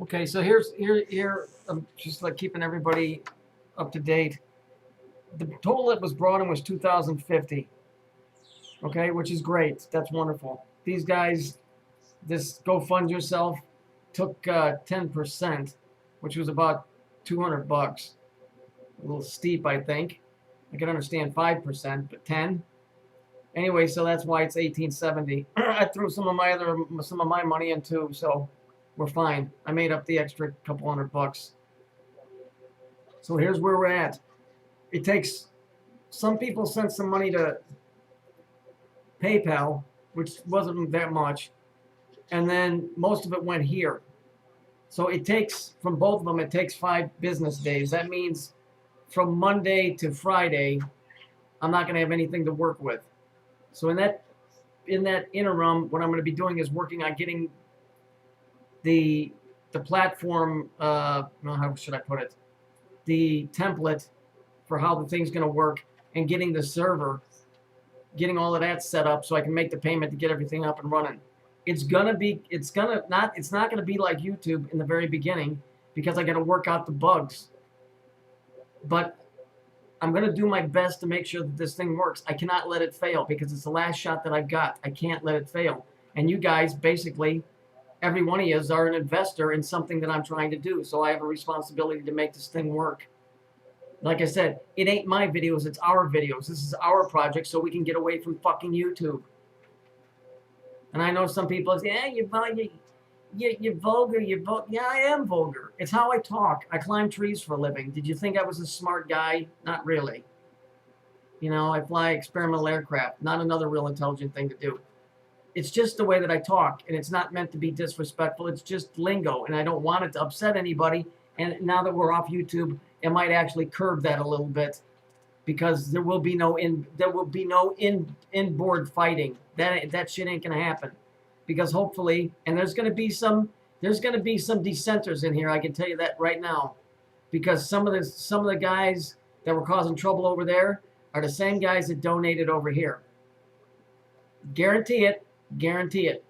Okay, so here I'm just like keeping everybody up to date. The total that was brought in was 2,050. Okay, which is great. That's wonderful. These guys, this Go Fund Yourself took 10%, which was about 200 bucks. A little steep, I think. I can understand 5%, but 10. Anyway, so that's why it's 1870. I threw some of my money in too, so we're fine. I made up the extra couple hundred bucks. So here's where we're at. It takes, some people sent some money to PayPal, which wasn't that much, and then most of it went here. So it takes, from both of them, it takes 5 business days. That means from Monday to Friday, I'm not going to have anything to work with. So in that interim, what I'm going to be doing is working on getting the platform, how should I put it, the template for how the thing's going to work, and getting the server, getting all of that set up so I can make the payment to get everything up and running. It's not going to be like YouTube in the very beginning, because I got to work out the bugs. But I'm going to do my best to make sure that this thing works. I cannot let it fail, because it's the last shot that I've got. I can't let it fail. And you guys, basically, every one of you are an investor in something that I'm trying to do. So I have a responsibility to make this thing work. Like I said, it ain't my videos, it's our videos. This is our project, so we can get away from fucking YouTube. And I know some people say, yeah, you're vulgar, yeah, I am vulgar. It's how I talk. I climb trees for a living. Did you think I was a smart guy? Not really. You know, I fly experimental aircraft. Not another real intelligent thing to do. It's just the way that I talk, and it's not meant to be disrespectful. It's just lingo, and I don't want it to upset anybody. And now that we're off YouTube, it might actually curb that a little bit, because there will be no inboard fighting. That shit ain't gonna happen, because hopefully, and there's gonna be some dissenters in here. I can tell you that right now, because some of the guys that were causing trouble over there are the same guys that donated over here. Guarantee it, guarantee it.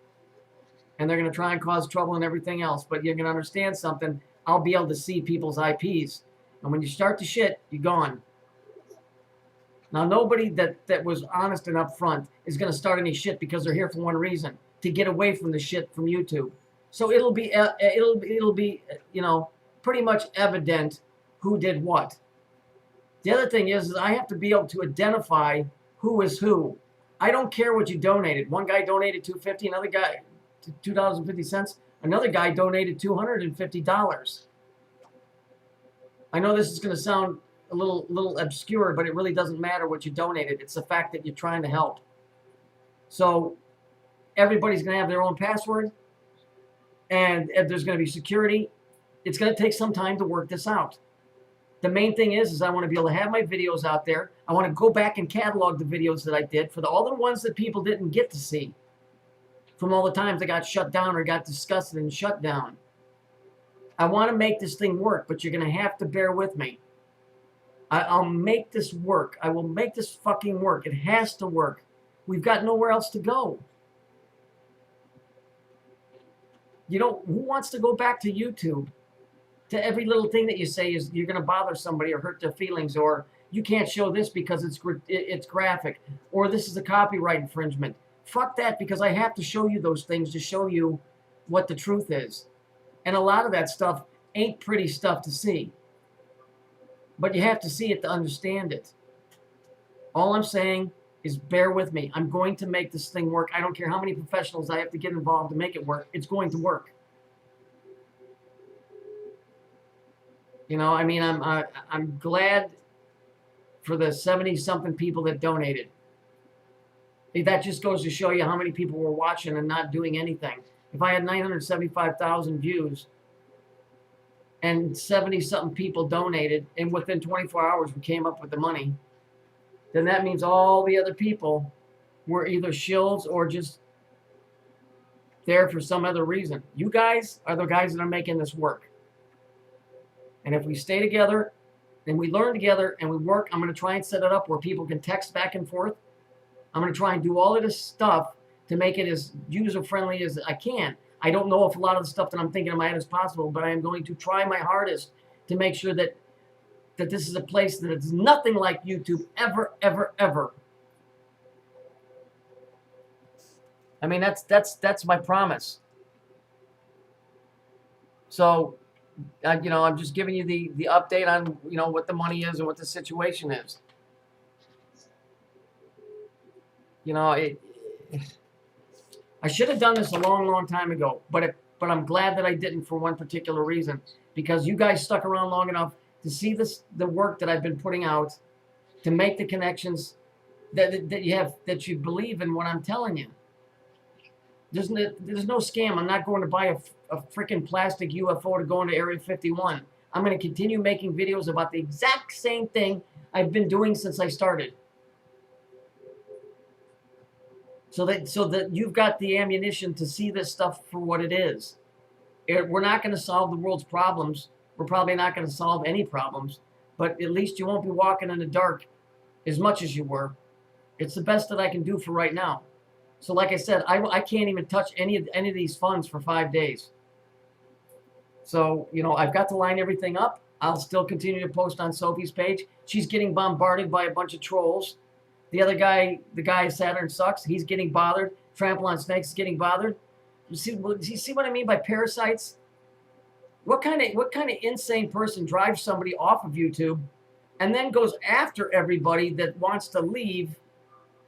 And they're gonna try and cause trouble and everything else. But you're gonna understand something. I'll be able to see people's IPs. And when you start to shit, you're gone. Now, nobody that was honest and upfront is going to start any shit, because they're here for one reason: to get away from the shit from YouTube. So it'll be you know, pretty much evident who did what. The other thing is I have to be able to identify who is who. I don't care what you donated. One guy donated $2.50, another guy $2.50, another guy donated $250. I know this is going to sound a little obscure, but it really doesn't matter what you donated. It's the fact that you're trying to help. So everybody's going to have their own password, and there's going to be security. It's going to take some time to work this out. The main thing is I want to be able to have my videos out there. I want to go back and catalog the videos that I did for all the ones that people didn't get to see, from all the times they got shut down or got disgusted and shut down. I want to make this thing work, but you're going to have to bear with me. I'll make this work. I will make this fucking work. It has to work. We've got nowhere else to go. You know, who wants to go back to YouTube? To every little thing that you say is you're going to bother somebody or hurt their feelings, or you can't show this because it's graphic, or this is a copyright infringement. Fuck that, because I have to show you those things to show you what the truth is. And a lot of that stuff ain't pretty stuff to see. But you have to see it to understand it. All I'm saying is bear with me. I'm going to make this thing work. I don't care how many professionals I have to get involved to make it work. It's going to work. You know, I mean, I'm glad for the 70-something people that donated. That just goes to show you how many people were watching and not doing anything. If I had 975,000 views and 70-something people donated, and within 24 hours we came up with the money, then that means all the other people were either shills or just there for some other reason. You guys are the guys that are making this work. And if we stay together and we learn together and we work, I'm going to try and set it up where people can text back and forth. I'm going to try and do all of this stuff to make it as user-friendly as I can. I don't know if a lot of the stuff that I'm thinking in my head is possible, but I am going to try my hardest to make sure that this is a place that is nothing like YouTube ever, ever, ever. I mean, that's my promise. So, you know, I'm just giving you the update on, you know, what the money is and what the situation is. You know, I should have done this a long, long time ago, but I'm glad that I didn't for one particular reason, because you guys stuck around long enough to see the work that I've been putting out, to make the connections that you believe in what I'm telling you. There's no scam. I'm not going to buy a freaking plastic UFO to go into Area 51. I'm going to continue making videos about the exact same thing I've been doing since I started. So that you've got the ammunition to see this stuff for what it is. We're not going to solve the world's problems. We're probably not going to solve any problems. But at least you won't be walking in the dark as much as you were. It's the best that I can do for right now. So like I said, I can't even touch any of these funds for 5 days. So, you know, I've got to line everything up. I'll still continue to post on Sophie's page. She's getting bombarded by a bunch of trolls. The other guy, the guy Saturn Sucks, he's getting bothered. Trample on Snakes is getting bothered. You see what I mean by parasites? What kind of insane person drives somebody off of YouTube and then goes after everybody that wants to leave,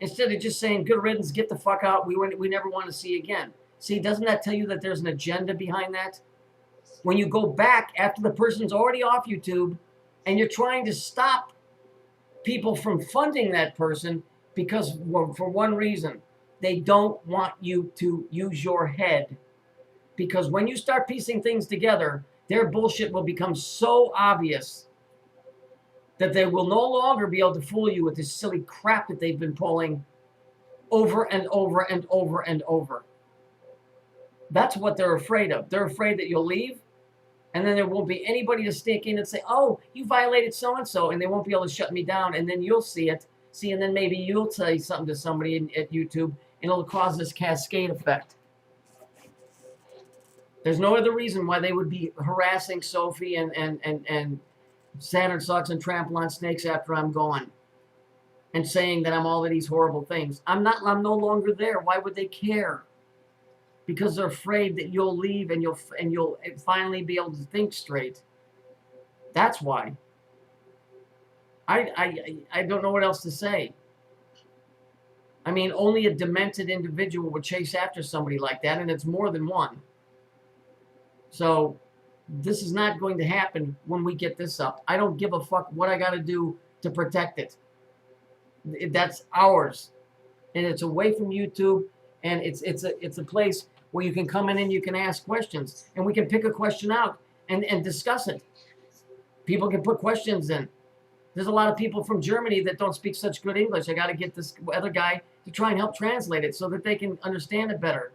instead of just saying, good riddance, get the fuck out, we never want to see you again? See, doesn't that tell you that there's an agenda behind that? When you go back after the person's already off YouTube and you're trying to stop people from funding that person because, well, for one reason, they don't want you to use your head. Because when you start piecing things together, their bullshit will become so obvious that they will no longer be able to fool you with this silly crap that they've been pulling over and over and over and over. That's what they're afraid of. They're afraid that you'll leave, and then there won't be anybody to stick in and say, oh, you violated so-and-so, and they won't be able to shut me down, and then you'll see it. See, and then maybe you'll say something to somebody at YouTube, and it'll cause this cascade effect. There's no other reason why they would be harassing Sophie and Saturn Sucks and Trample on Snakes after I'm gone, and saying that I'm all of these horrible things. I'm no longer there. Why would they care? Because they're afraid that you'll leave and you'll finally be able to think straight. That's why. I don't know what else to say. I mean, only a demented individual would chase after somebody like that, and it's more than one. So this is not going to happen when we get this up. I don't give a fuck what I got to do to protect it. That's ours, and it's away from YouTube, and it's a place where you can come in and you can ask questions, and we can pick a question out and discuss it. People can put questions in. There's a lot of people from Germany that don't speak such good English. I got to get this other guy to try and help translate it so that they can understand it better.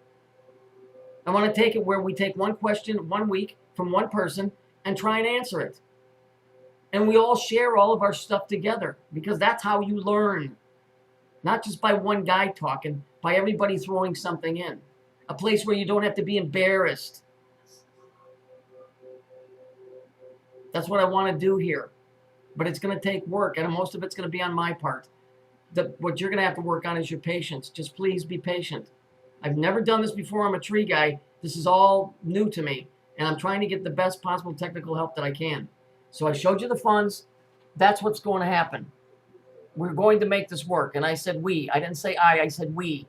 I want to take it where we take one question 1 week from one person and try and answer it. And we all share all of our stuff together, because that's how you learn. Not just by one guy talking, by everybody throwing something in. A place where you don't have to be embarrassed. That's what I want to do here. But it's going to take work, and most of it's going to be on my part. What you're going to have to work on is your patience. Just please be patient. I've never done this before. I'm a tree guy. This is all new to me, and I'm trying to get the best possible technical help that I can. So I showed you the funds. That's what's going to happen. We're going to make this work. And I said we. I didn't say I said we.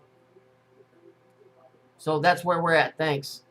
So that's where we're at. Thanks.